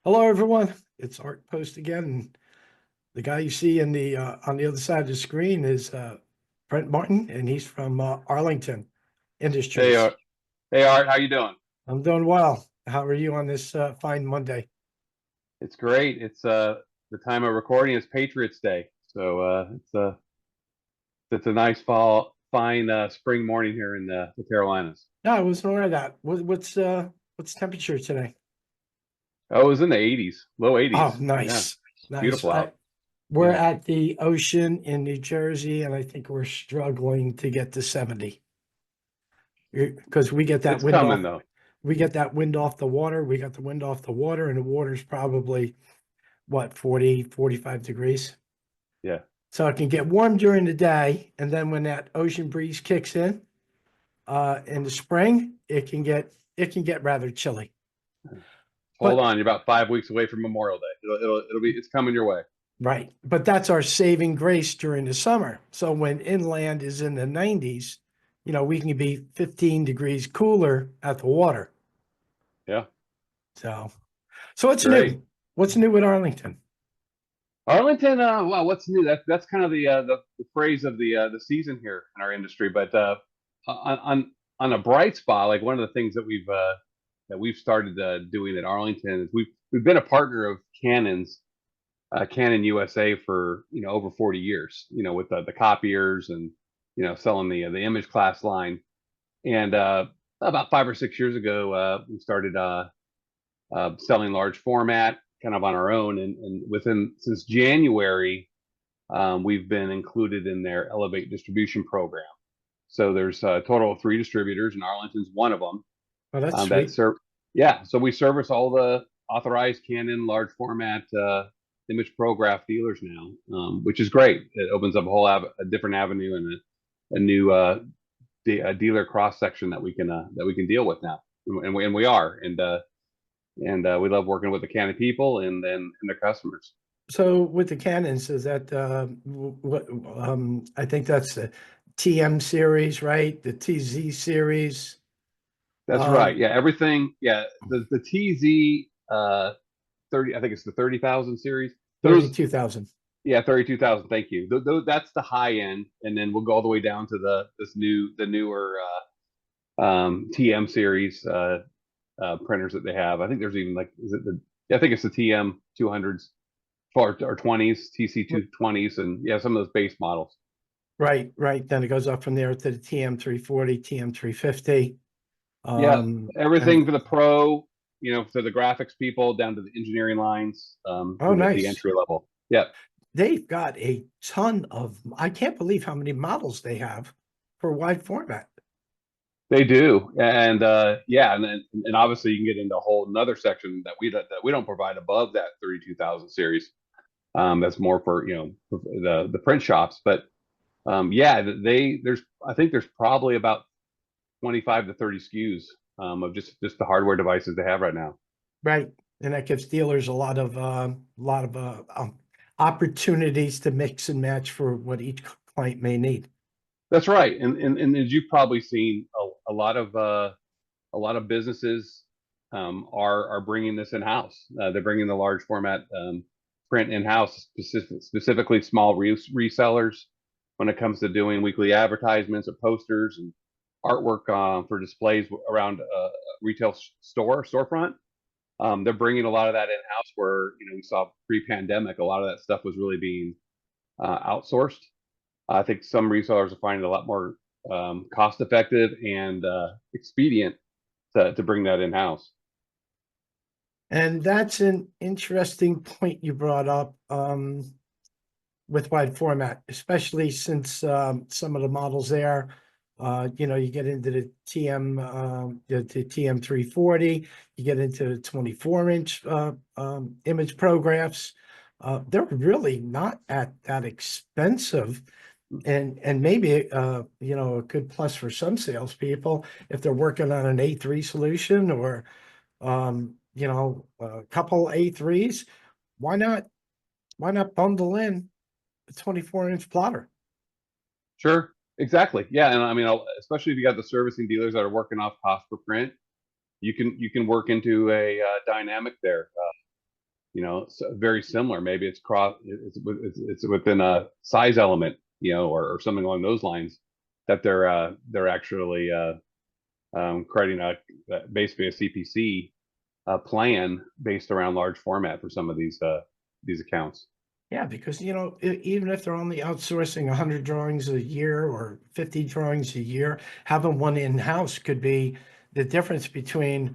Hello, everyone. It's Art Post again. And the guy you see in the on the other side of the screen is Brent Martin, and he's from Arlington Hey, Industries. hey, Art, how you doing? I'm doing well. How are you on this fine Monday? It's great. It's the time of recording is Patriots Day, so it's a nice fine spring morning here in the Carolinas. No, I wasn't aware of that. What's temperature today? Oh, it was in the 80s, low Oh, 80s. Yeah, nice, nice. beautiful out. We're Yeah, at the ocean in New Jersey, and I think we're struggling to get to 70 because we get that it's wind coming off. though. We get that wind off the water. We got the wind off the water, and the water's probably what, 40, 45 degrees. Yeah, So it can get warm during the day. And then when that ocean breeze kicks in the spring, it can get rather chilly. hold But on. You're about 5 weeks away from Memorial Day. It's coming your way. right. But that's our saving grace during the summer. So when inland is in the 90s, we can be 15 degrees cooler at the water. Yeah, So what's great. new? What's new with Arlington? Arlington, well, what's new? That's kind of the phrase of the season here in our industry. But on a bright spot, like one of the things that we've started doing at Arlington is we've been a partner of Canon U.S.A. for over 40 years. With the copiers and selling the image class line. And about 5 or 6 years ago, we started selling large format kind of on our own. And within since January, we've been included in their Elevate distribution program. So there's a total of three distributors, and Arlington's one of them. Oh, that's That sweet. serve, yeah. So we service all the authorized Canon large format image prograph dealers now, which is great. It opens up a different avenue and a new a dealer cross section that we can deal with now, and we are, and we love working with the Canon people and their customers. So with the Canons, is that what I think that's the TM series, right? The TZ series, That's right. um, Yeah, everything. Yeah, the TZ 30. I think it's the 30,000 series. Those. 32,000. Yeah, 32,000. Thank you. That's the high end, and then we'll go all the way down to the newer TM series printers that they have. I think there's even like is it the yeah, I think it's the TM 200s or 20s, TC 220s, and yeah, some of those base models. Right, right. Then it goes up from there to the TM 340, TM 350. Yeah, And everything for the pro, for the graphics people down to the engineering lines, oh, to the nice. entry level. Yeah, They've got a ton of, I can't believe how many models they have for wide format. they do, and yeah, and obviously you can get into a whole another section that we don't provide above that 32,000 series. That's more for for the print shops, but yeah, there's I think there's probably about 25 to 30 SKUs of just the hardware devices they have right now. Right. And that gives dealers opportunities to mix and match for what each client may need. That's right, and as you've probably seen, a lot of businesses are bringing this in house. They're bringing the large format print in house, specifically small resellers when it comes to doing weekly advertisements or posters and artwork for displays around a retail storefront. They're bringing a lot of that in house where we saw pre-pandemic a lot of that stuff was really being outsourced. I think some resellers are finding it a lot more cost effective and expedient to bring that in house. And that's an interesting point you brought up with wide format, especially since some of the models there, you get into the TM, the TM 340, you get into the 24-inch image prographs. They're really not at that expensive. And maybe a good plus for some salespeople if they're working on an A3 solution or a couple A3s, why not bundle in a 24-inch plotter? Sure, exactly. Yeah, and I mean, especially if you got the servicing dealers that are working off cost per print, you can work into a dynamic there. very similar. Maybe it's within a size element, or something along those lines, that they're actually creating basically a CPC plan based around large format for some of these accounts. Yeah, because even if they're only outsourcing 100 drawings a year or 50 drawings a year, having one in-house could be the difference between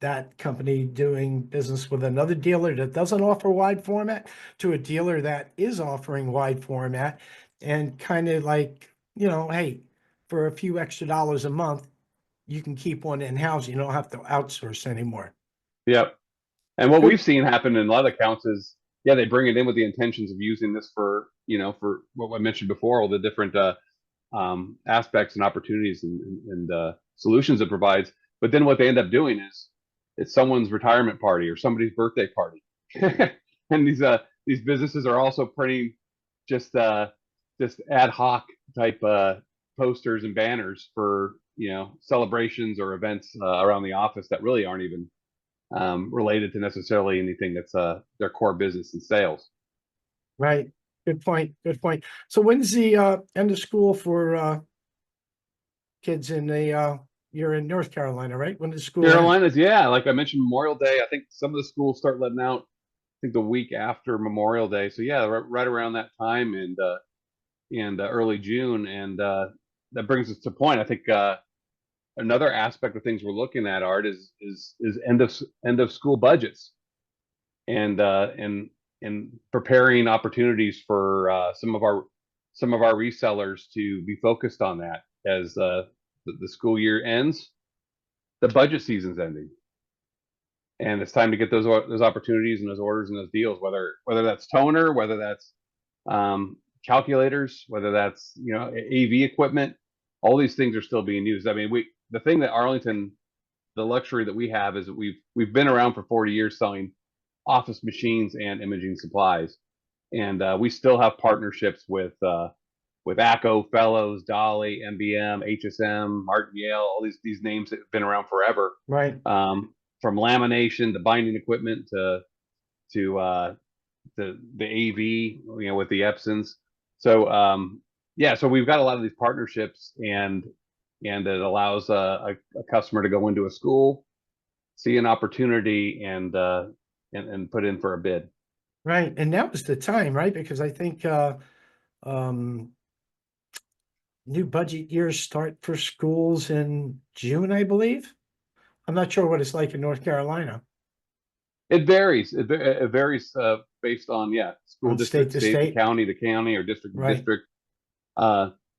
that company doing business with another dealer that doesn't offer wide format to a dealer that is offering wide format, and kind of like, hey, for a few extra dollars a month, you can keep one in-house. You don't have to outsource anymore. Yep. And what Good. we've seen happen in a lot of accounts is, yeah, they bring it in with the intentions of using this for what I mentioned before, all the different aspects and opportunities and solutions it provides. But then what they end up doing is it's someone's retirement party or somebody's birthday party, and these businesses are also printing just just ad hoc type posters and banners for celebrations or events around the office that really aren't even related to necessarily anything that's their core business and sales. Right. Good point. Good point. So when's the end of school for kids in the you're in North Carolina, right? When does school end? Carolinas, yeah, like I mentioned, Memorial Day. I think some of the schools start letting out, I think the week after Memorial Day. So yeah, right around that time, and early June, and that brings us to point. I think another aspect of things we're looking at, Art, is end of school budgets, and preparing opportunities for some of our resellers to be focused on that as the school year ends, the budget season's ending, and it's time to get those opportunities and those orders and those deals. Whether that's toner, whether that's calculators, whether that's AV equipment, all these things are still being used. I mean, the thing that Arlington, the luxury that we have is that we've been around for 40 years selling office machines and imaging supplies, and we still have partnerships with ACO, Fellows, Dolly, MBM, HSM, Martin Yale, all these names that have been around forever. Right. From lamination to binding equipment to the AV, with the Epsons. So yeah, so we've got a lot of these partnerships, and it allows a customer to go into a school, see an opportunity, and put in for a bid. Right. And that was the time, right? Because I think um new budget years start for schools in June, I believe. I'm not sure what it's like in North Carolina. It varies. It varies based on, school On state district, to state to state. county, or district to Right. district.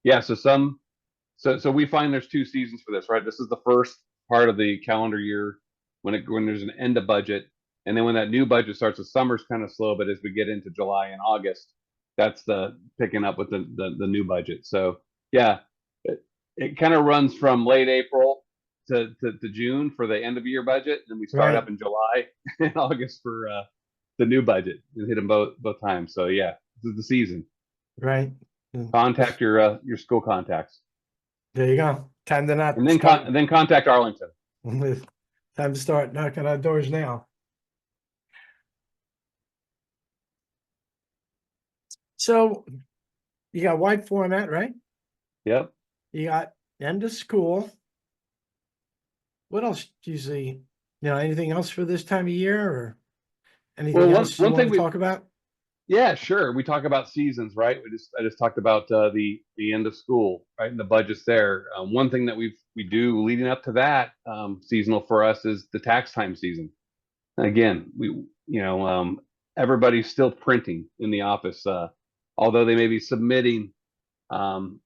Yeah. So we find there's two seasons for this, right? This is the first part of the calendar year when there's an end of budget, and then when that new budget starts, the summer's kind of slow, but as we get into July and August, that's the picking up with the new budget. So yeah, it kind of runs from late April to June for the end of year budget, and we start Right. up in July and August for the new budget, and hit them both times. So yeah, this is the season. Right. Contact your school contacts, There you go. Time to not and then start. and then contact Arlington. Time to start knocking on doors now. So you got wide format, right? Yep. You got end of school. What else do you see? Anything else for this time of year, or Well, anything one else you one want thing to talk about? yeah, sure. We talk about seasons, right? I just talked about the end of school, right, and the budgets there. One thing that we do leading up to that, seasonal for us, is the tax time season. Again, everybody's still printing in the office, although they may be submitting um,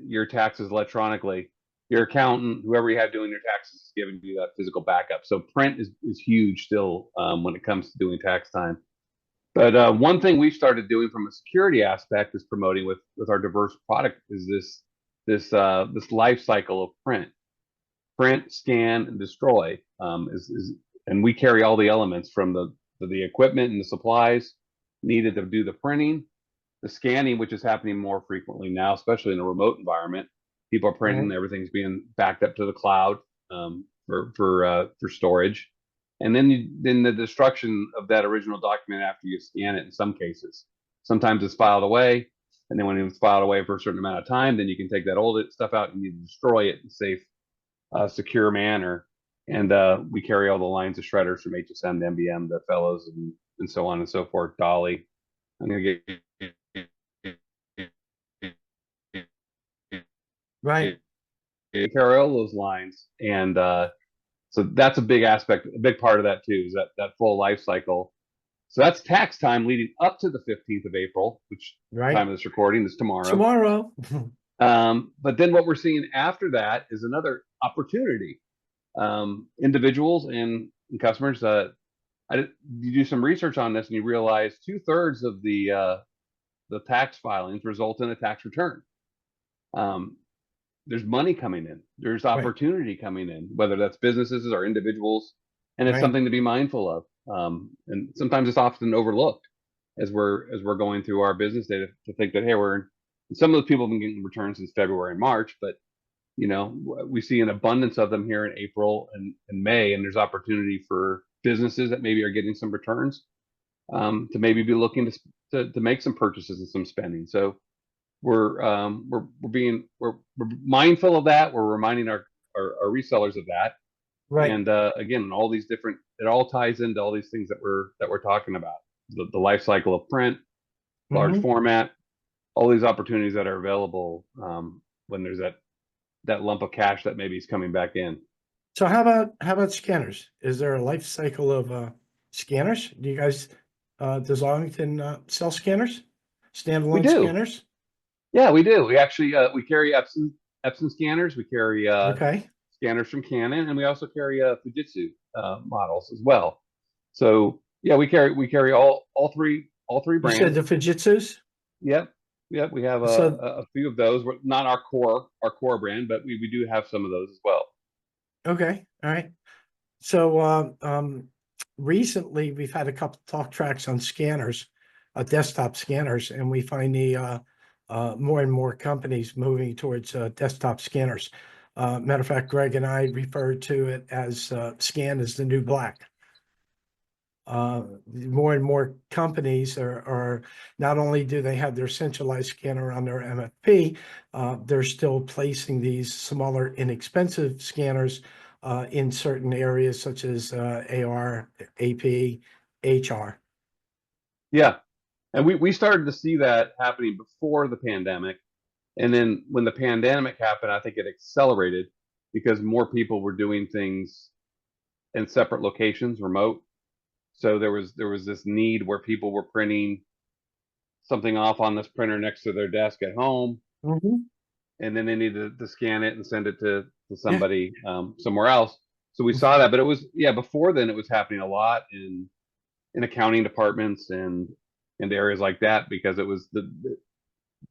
your taxes electronically. Your accountant, whoever you have doing your taxes, is giving you that physical backup. So print is huge still when it comes to doing tax time. But one thing we've started doing from a security aspect is promoting with our diverse product is this life cycle of print, scan, and destroy. And we carry all the elements from the equipment and the supplies needed to do the printing, the scanning, which is happening more frequently now, especially in a remote environment. People are printing, Right. everything's being backed up to the cloud for storage, and then the destruction of that original document after you scan it in some cases. Sometimes it's filed away, and then when it's filed away for a certain amount of time, then you can take that old stuff out and you destroy it in a safe, secure manner. And we carry all the lines of shredders from HSM to MBM, the Fellows, and so on and so forth. Dolly. I'm gonna Right. carry all those lines, and so that's a big aspect, a big part of that too, is that full life cycle. So that's tax time leading up to the 15th of April, which Right. time of this recording is tomorrow. Tomorrow. But then what we're seeing after that is another opportunity. Individuals and customers, you do some research on this and you realize 2/3 of the tax filings result in a tax return. There's money coming in, there's Right. opportunity coming in, whether that's businesses or individuals, and it's Right. something to be mindful of. And sometimes it's often overlooked as we're going through our business day to think that, hey, some of those people have been getting returns since February and March, but we see an abundance of them here in April and May, and there's opportunity for businesses that maybe are getting some returns, to maybe be looking to make some purchases and some spending. So we're mindful of that. We're reminding our resellers of that. Right. And again, all these different, it all ties into all these things that we're talking about. The life cycle of print, large Hmm. format, all these opportunities that are available, when there's that lump of cash that maybe is coming back in. So how about scanners? Is there a life cycle of scanners? Do you guys does Arlington sell scanners? We Standalone do. scanners? Yeah, we do. We actually we carry Epson scanners. We carry Okay. scanners from Canon, and we also carry Fujitsu models as well. So yeah, we carry all three You said brands. the Fujitsus? Yep, yep. We have So a few of those. Not our core brand, but we do have some of those as well. okay, all right. So recently we've had a couple talk tracks on scanners, desktop scanners, and we find the more and more companies moving towards desktop scanners. Matter of fact, Greg and I refer to it as scan is the new black. More and more companies are not only do they have their centralized scanner on their MFP, they're still placing these smaller, inexpensive scanners in certain areas such as AR, AP, HR. Yeah, and we started to see that happening before the pandemic. And then when the pandemic happened, I think it accelerated because more people were doing things in separate locations, remote. So there was this need where people were printing something off on this printer next to their desk at home, Mhm. and then they needed to scan it and send it to Yeah. somebody somewhere else. So we saw that, but it was, yeah, before then it was happening a lot in accounting departments and areas like that, because it was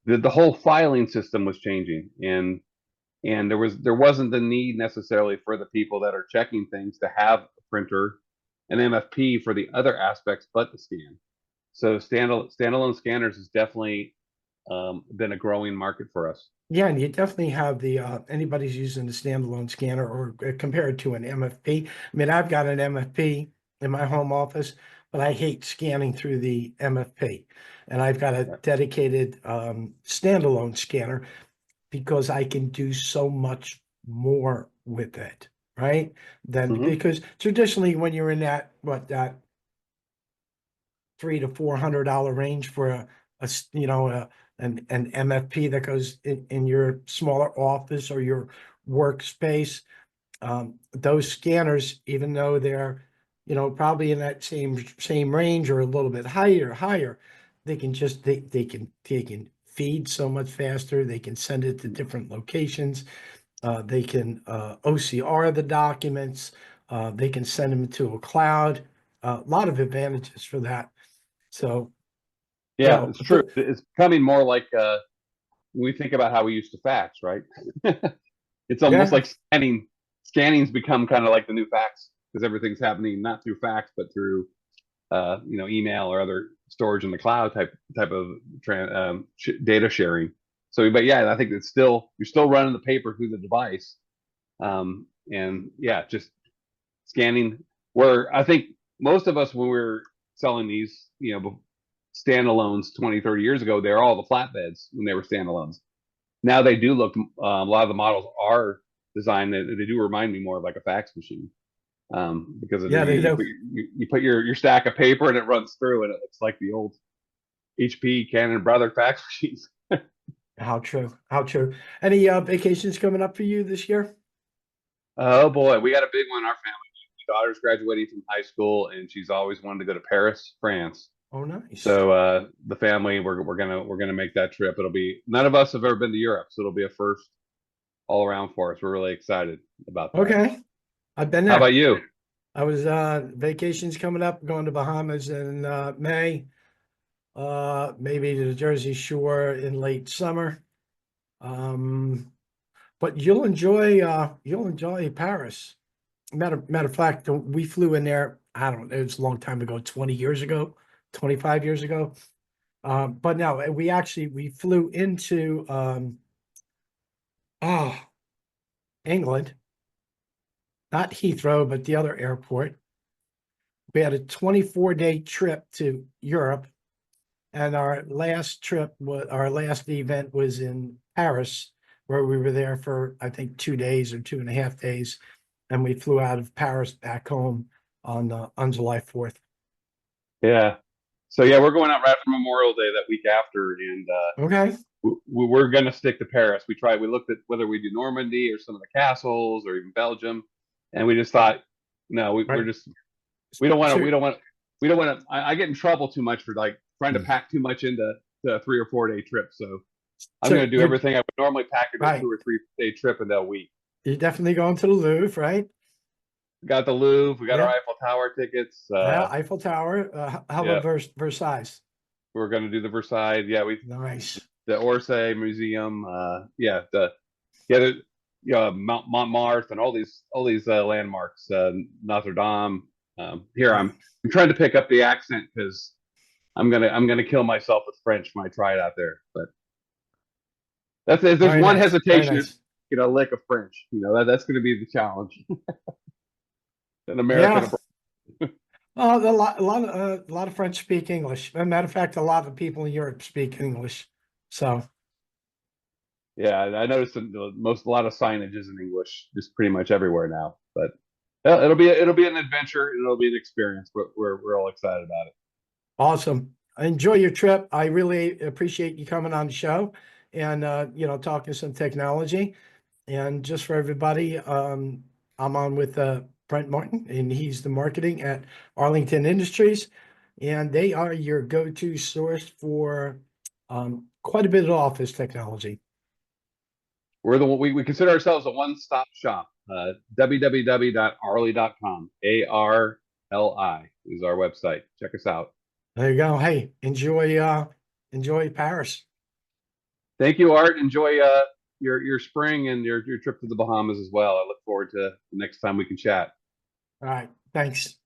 the whole filing system was changing, and there wasn't the need necessarily for the people that are checking things to have a printer, an MFP for the other aspects but the scan. So standalone scanners has definitely been a growing market for us. Yeah, and you definitely have the anybody's using the standalone scanner or compared to an MFP. I mean, I've got an MFP in my home office, but I hate scanning through the MFP. And I've got a Yeah. dedicated standalone scanner because I can do so much more with it, right? Than Hmm. because traditionally when you're in that $300 to $400 range for an MFP that goes in your smaller office or your workspace. Those scanners, even though they're probably in that same range or a little bit higher, they can feed so much faster. They can send it to different locations. They can OCR the documents. They can send them to a cloud. A lot of advantages for that. So, Yeah, it's true. It's becoming more like when we think about how we used to fax, right? It's almost yeah, like scanning. Scanning's become kind of like the new fax, because everything's happening not through fax but through email or other storage in the cloud type of data sharing. So, but yeah, I think you're still running the paper through the device, and yeah, just scanning. Where I think most of us, when we were selling these, standalones 20, 30 years ago, they're all the flatbeds when they were standalones. Now they do look, a lot of the models are designed, they do remind me more of like a fax machine. Because Yeah, they do. you put your stack of paper and it runs through, and it looks like the old HP Canon Brother fax machines. How true. How true. Any vacations coming up for you this year? Oh boy, we got a big one in our family. My daughter's graduating from high school, and she's always wanted to go to Paris, France. Oh, nice. So the family, we're gonna make that trip. It'll be, none of us have ever been to Europe, so it'll be a first all around for us. We're really excited about that. Okay. I've been How about there. you? I was vacations coming up, going to Bahamas in May, maybe to the Jersey Shore in late summer. But you'll enjoy Paris. Matter of fact, we flew in there, I don't know, it was a long time ago, 20 years ago, 25 years ago. But no, we flew into ah England, not Heathrow, but the other airport. We had a 24-day trip to Europe, and our last event was in Paris, where we were there for I think 2 days or 2.5 days, and we flew out of Paris back home on July 4th. Yeah. So yeah, we're going out right for Memorial Day that week after, and Okay, we're going to stick to Paris. We looked at whether we do Normandy or some of the castles or even Belgium, and we just thought, no, we're right. just, we don't want to, So, we don't want to. I get in trouble too much for like trying to pack too much into a 3 or 4 day trip. So I'm so going to do you're everything I would normally pack into a right. 2 or 3 day trip in that week. You're definitely going to the Louvre, right? We got the Louvre, we got our Yeah. Eiffel Tower tickets. Yeah, Eiffel Tower. How Yeah, about Versailles? we're going to do the Versailles. Yeah, Nice. the Orsay Museum. Yeah, Montmartre and all these landmarks. Notre Dame. Here Right. I'm trying to pick up the accent because I'm gonna kill myself with French when I try it out there. But that's, if there's Very one nice. Very hesitation, nice. a lick of French. That's going to be the challenge. An American. Yeah. Oh, a lot of French speak English. As a matter of fact, a lot of people in Europe speak English. So, Yeah, I noticed a lot of signage is in English, just pretty much everywhere now. But yeah, it'll be an adventure. It'll be an experience. We're all excited about it. awesome. Enjoy your trip. I really appreciate you coming on the show and talking some technology. And just for everybody, I'm on with Brent Martin, and he's the marketing at Arlington Industries, and they are your go-to source for quite a bit of office technology. We consider ourselves a one-stop shop. www.arli.com. ARLI is our website. Check us out. There you go. Hey, enjoy Paris. Thank you, Art. Enjoy your spring and your trip to the Bahamas as well. I look forward to the next time we can chat. All right. Thanks.